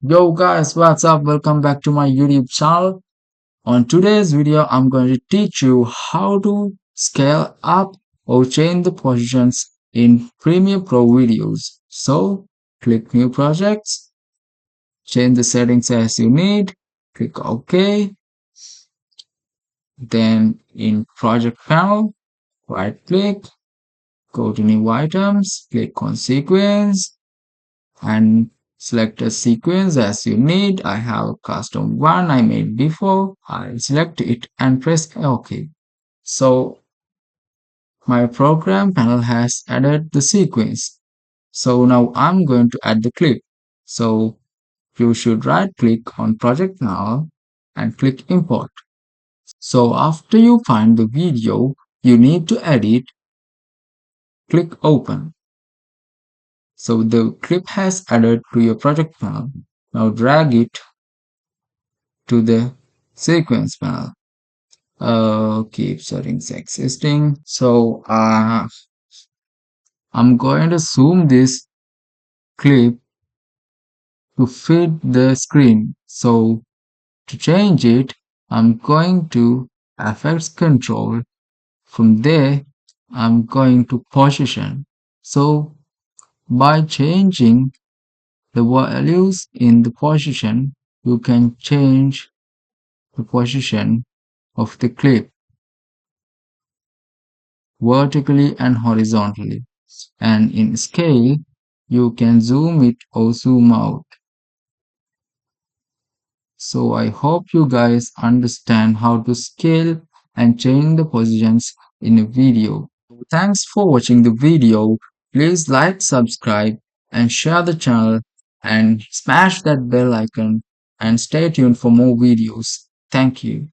Yo guys, what's up? Welcome back to my YouTube channel. On today's video, I'm going to teach you how to scale up or change the positions in Premiere Pro videos. So, click New Projects, change the settings as you need, click OK. Then in Project Panel, right click, go to New Items, click on Sequence, and select a sequence as you need. I have a custom one I made before. I'll select it and press OK. So my program panel has added the sequence. So now I'm going to add the clip. So you should right click on project now and click import. So after you find the video you need to edit, click open. So the clip has added to your project panel. Now drag it to the sequence panel. Keep settings existing. So I'm going to zoom this clip to fit the screen. So to change it, I'm going to effects control. From there, I'm going to position. So by changing the values in the position, you can change the position of the clip vertically and horizontally. And in scale, you can zoom it or zoom out. So I hope you guys understand how to scale and change the positions in a video. Thanks for watching the video. Please like, subscribe and share the channel and smash that bell icon and stay tuned for more videos. Thank you.